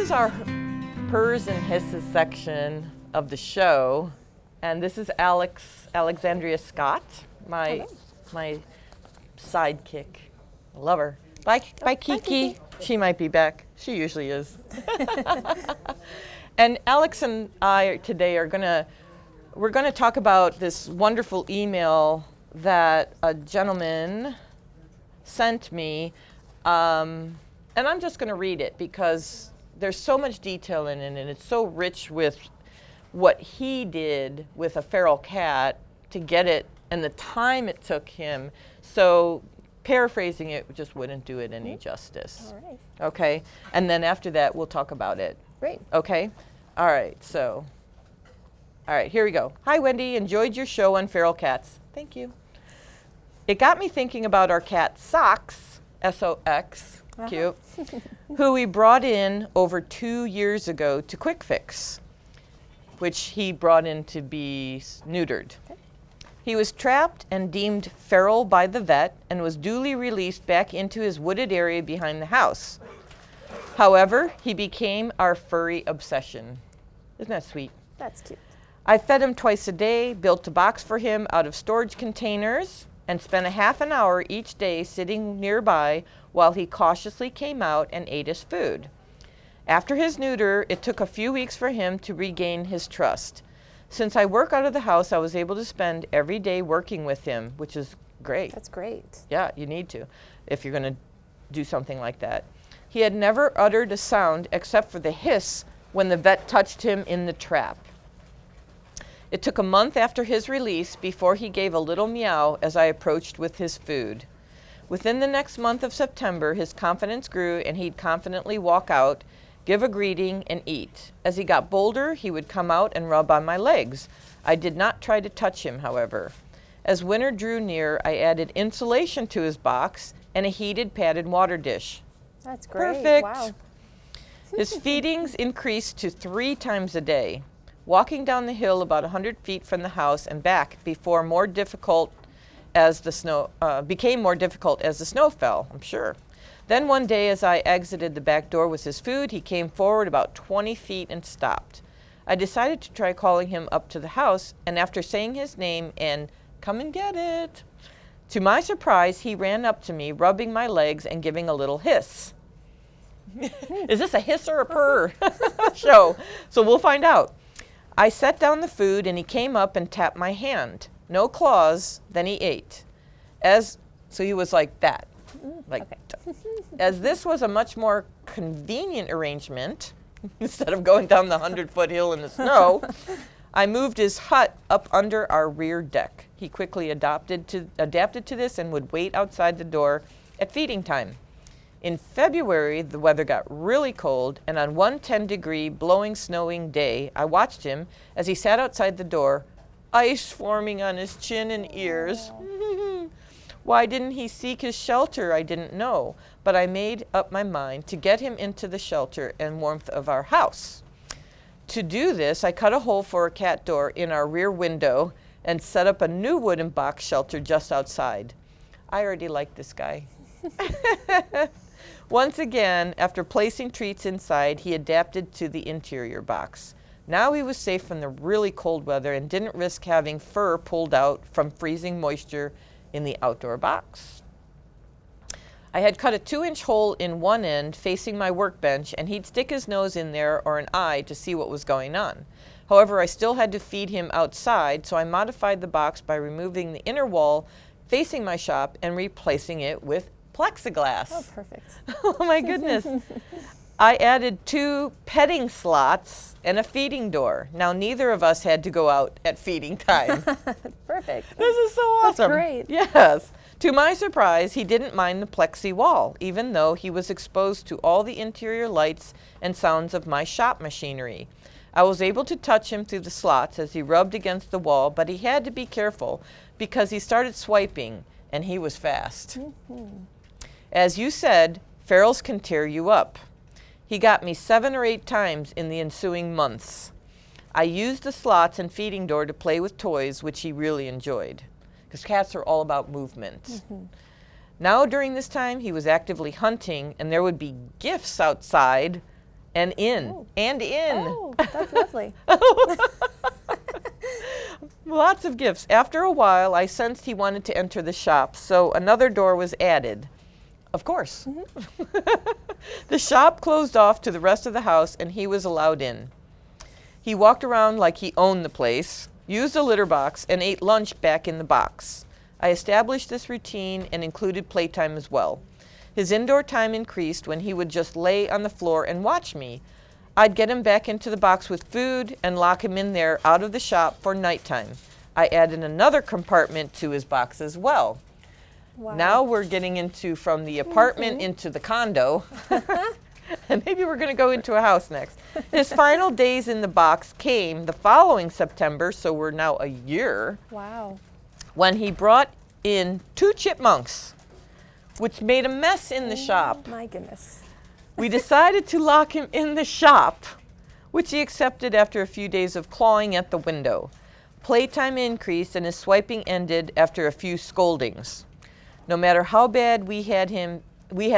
is our hers and hisses section of the show, and this is Alexandria Scott, my sidekick. I love her. Bye, Kiki. She might be back. She usually is. And Alex and I today we're gonna talk about this wonderful email that a gentleman sent me, and I'm just gonna read it because there's so much detail in it, and it's so rich with what he did with a feral cat to get it and the time it took him. So paraphrasing it just wouldn't do it any justice. All right. Okay, and then after that we'll talk about it. Great. Okay, all right, here we go. Hi Wendy, enjoyed your show on feral cats. Thank you. It got me thinking about our cat Sox, S-O-X, cute, who we brought in over 2 years ago to Quick Fix, which he brought in to be neutered. Okay. He was trapped and deemed feral by the vet and was duly released back into his wooded area behind the house. However, he became our furry obsession. Isn't that sweet? That's cute. I fed him twice a day, built a box for him out of storage containers, and spent a half an hour each day sitting nearby while he cautiously came out and ate his food. After his neuter, it took a few weeks for him to regain his trust. Since I work out of the house, I was able to spend every day working with him, which is great. That's great. Yeah, you need to if you're going to do something like that. He had never uttered a sound except for the hiss when the vet touched him in the trap. It took a month after his release before he gave a little meow as I approached with his food. Within the next month of September, his confidence grew and he'd confidently walk out, give a greeting, and eat. As he got bolder, he would come out and rub on my legs. I did not try to touch him, however. As winter drew near, I added insulation to his box and a heated padded water dish. That's great. Perfect. Wow. His feedings increased to 3 times a day. Walking down the hill about 100 feet from the house and back became more difficult as the snow fell, I'm sure. Then one day as I exited the back door with his food, he came forward about 20 feet and stopped. I decided to try calling him up to the house, and after saying his name and "come and get it," to my surprise, he ran up to me, rubbing my legs and giving a little hiss. Is this a hiss or a purr show? So we'll find out. I set down the food and he came up and tapped my hand. No claws, then he ate. So he was like that. As this was a much more convenient arrangement, instead of going down the 100-foot hill in the snow, I moved his hut up under our rear deck. He quickly adapted to this and would wait outside the door at feeding time. In February, the weather got really cold, and on one 10-degree, blowing, snowing day, I watched him as he sat outside the door, ice forming on his chin and ears. Why didn't he seek his shelter? I didn't know, but I made up my mind to get him into the shelter and warmth of our house. To do this, I cut a hole for a cat door in our rear window and set up a new wooden box shelter just outside. I already like this guy. Once again, after placing treats inside, he adapted to the interior box. Now he was safe from the really cold weather and didn't risk having fur pulled out from freezing moisture in the outdoor box. I had cut a 2-inch hole in one end facing my workbench, and he'd stick his nose in there or an eye to see what was going on. However, I still had to feed him outside, so I modified the box by removing the inner wall facing my shop and replacing it with plexiglass. Oh, perfect. Oh my goodness. I added 2 petting slots and a feeding door. Now neither of us had to go out at feeding time. Perfect. This is so awesome. That's great. Yes. To my surprise, he didn't mind the plexi wall, even though he was exposed to all the interior lights and sounds of my shop machinery. I was able to touch him through the slots as he rubbed against the wall, but he had to be careful because he started swiping, and he was fast. As you said, ferals can tear you up. He got me 7 or 8 times in the ensuing months. I used the slots and feeding door to play with toys, which he really enjoyed, because cats are all about movement. Now during this time, he was actively hunting, and there would be gifts outside and in, Oh. and in. Oh, that's lovely. Lots of gifts. After a while, I sensed he wanted to enter the shop, so another door was added. Of course. The shop closed off to the rest of the house, and he was allowed in. He walked around like he owned the place, used a litter box, and ate lunch back in the box. I established this routine and included playtime as well. His indoor time increased when he would just lay on the floor and watch me. I'd get him back into the box with food and lock him in there out of the shop for nighttime. I added another compartment to his box as well. Wow. Now we're getting into from the apartment into the condo. And maybe we're going to go into a house next. His final days in the box came the following September, so we're now a year, Wow. when he brought in 2 chipmunks, which made a mess in the shop. My goodness. We decided to lock him in the shop, which he accepted after a few days of clawing at the window. Playtime increased and his swiping ended after a few scoldings. No matter how bad we had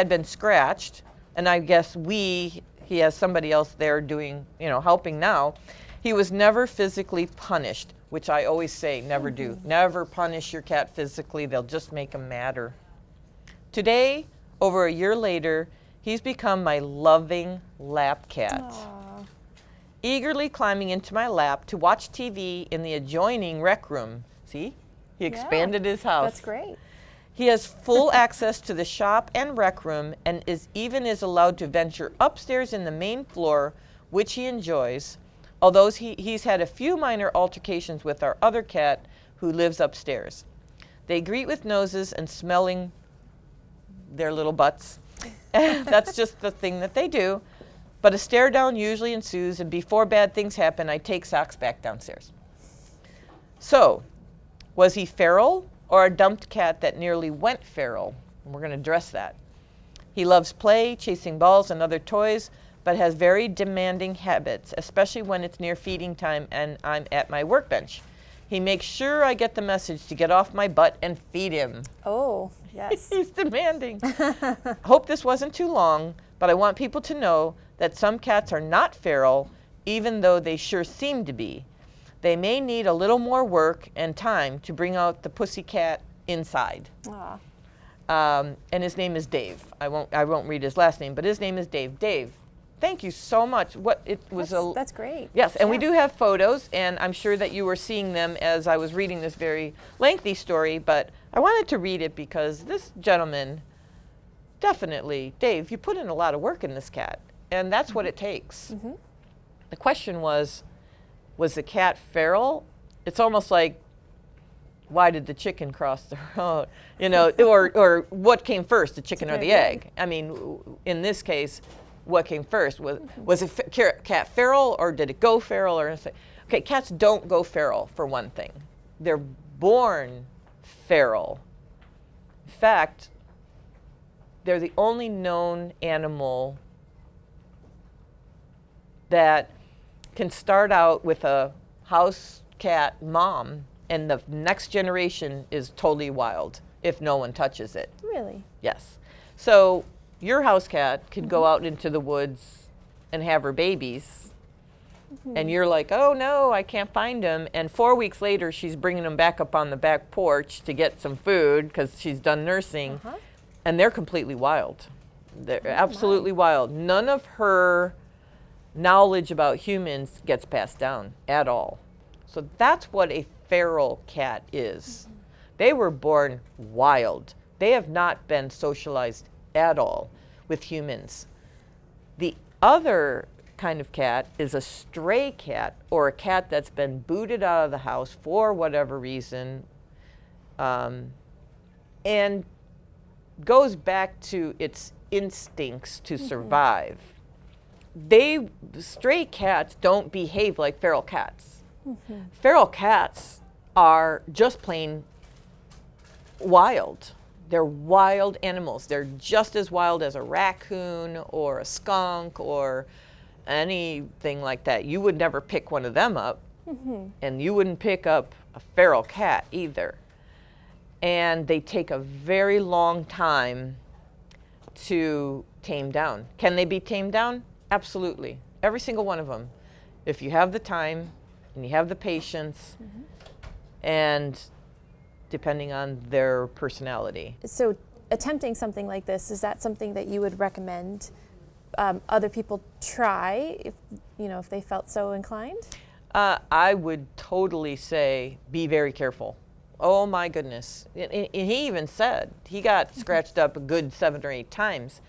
been scratched, and I guess he has somebody else there doing, helping now, he was never physically punished, which I always say, never do. Never punish your cat physically, they'll just make him madder. Today, over a year later, he's become my loving lap cat. Aw. Eagerly climbing into my lap to watch TV in the adjoining rec room. See? He expanded his house. That's great. He has full access to the shop and rec room and is allowed to venture upstairs in the main floor, which he enjoys, although he's had a few minor altercations with our other cat who lives upstairs. They greet with noses and smelling their little butts. That's just the thing that they do. But a stare down usually ensues, and before bad things happen, I take Socks back downstairs. So, was he feral or a dumped cat that nearly went feral? And we're going to address that. He loves play, chasing balls and other toys, but has very demanding habits, especially when it's near feeding time and I'm at my workbench. He makes sure I get the message to get off my butt and feed him. Oh, yes. He's demanding. Hope this wasn't too long, but I want people to know that some cats are not feral, even though they sure seem to be. They may need a little more work and time to bring out the pussy cat inside. Aw. And his name is Dave. I won't read his last name, but his name is Dave. Dave, thank you so much. That's great. Yes, and we Yeah. do have photos, and I'm sure that you were seeing them as I was reading this very lengthy story, but I wanted to read it because this gentleman, definitely, Dave, you put in a lot of work in this cat, and that's what it takes. The question was the cat feral? It's almost like, why did the chicken cross the road? Or what came first, the chicken or the egg? I mean, in this case, what came first? Was it cat feral, or did it go feral? Okay, cats don't go feral, for one thing. They're born feral. In fact, they're the only known animal that can start out with a house cat mom, and the next generation is totally wild if no one touches it. Really? Yes. So your house cat could go out into the woods and have her babies, and you're like, oh no, I can't find them. And 4 weeks later, she's bringing them back up on the back porch to get some food because she's done nursing, and they're completely wild. They're absolutely wild. None of her knowledge about humans gets passed down at all. So that's what a feral cat is. They were born wild. They have not been socialized at all with humans. The other kind of cat is a stray cat, or a cat that's been booted out of the house for whatever reason, and goes back to its instincts to survive. Stray cats don't behave like feral cats. Feral cats are just plain wild. They're wild animals. They're just as wild as a raccoon or a skunk or anything like that. You would never pick one of them up, and you wouldn't pick up a feral cat either. And they take a very long time to tame down. Can they be tamed down? Absolutely. Every single one of them. If you have the time and you have the patience, and depending on their personality. So attempting something like this, is that something that you would recommend other people try if they felt so inclined? I would totally say be very careful. Oh my goodness. And he even said he got scratched up a good 7 or 8 times.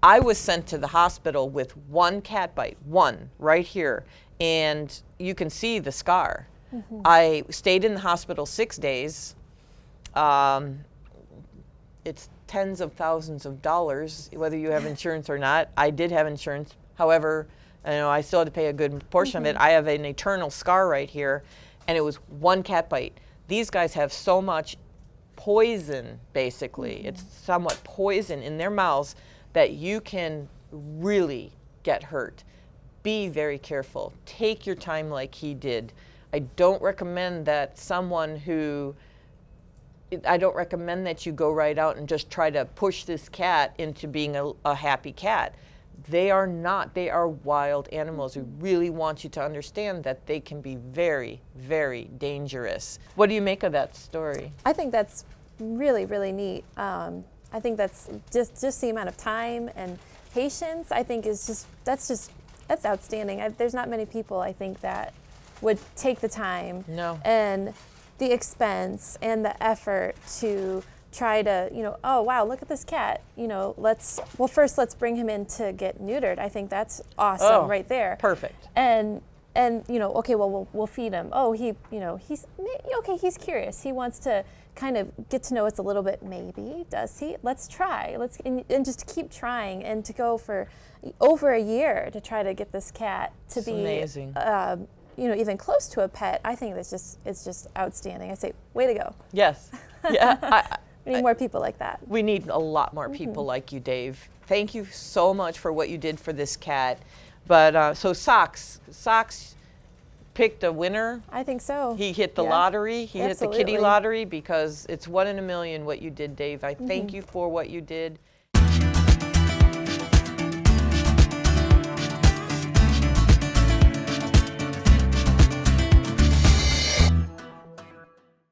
I was sent to the hospital with one cat bite, one right here, and you can see the scar. I stayed in the hospital 6 days. It's tens of thousands of dollars, whether you have insurance or not. I did have insurance. However, I still had to pay a good portion of it. I have an eternal scar right here, and it was one cat bite. These guys have so much poison, basically. It's somewhat poison in their mouths that you can really get hurt. Be very careful. Take your time like he did. I don't recommend that you go right out and just try to push this cat into being a happy cat. They are not. They are wild animals. We really want you to understand that they can be very, very dangerous. What do you make of that story? I think that's really, really neat. I think that's just the amount of time and patience, I think that's outstanding. There's not many people, I think, that would take the time and the expense and the effort to try to, oh wow, look at this cat. First let's bring him in to get neutered. I think that's awesome right there. Perfect. And okay, well we'll feed him. Oh, he's curious. He wants to kind of get to know us a little bit. Maybe does he? Let's try. And just keep trying, and to go for over a year to try to get this cat to be amazing. Even close to a pet. I think it's just outstanding. I say, way to go. Yes. Yeah. We need more people like that. We need a lot more people like you, Dave. Thank you so much for what you did for this cat. But so Socks picked a winner. I think so. He hit the lottery. He hit the kitty lottery, because it's 1 in a million what you did, Dave. I thank you for what you did.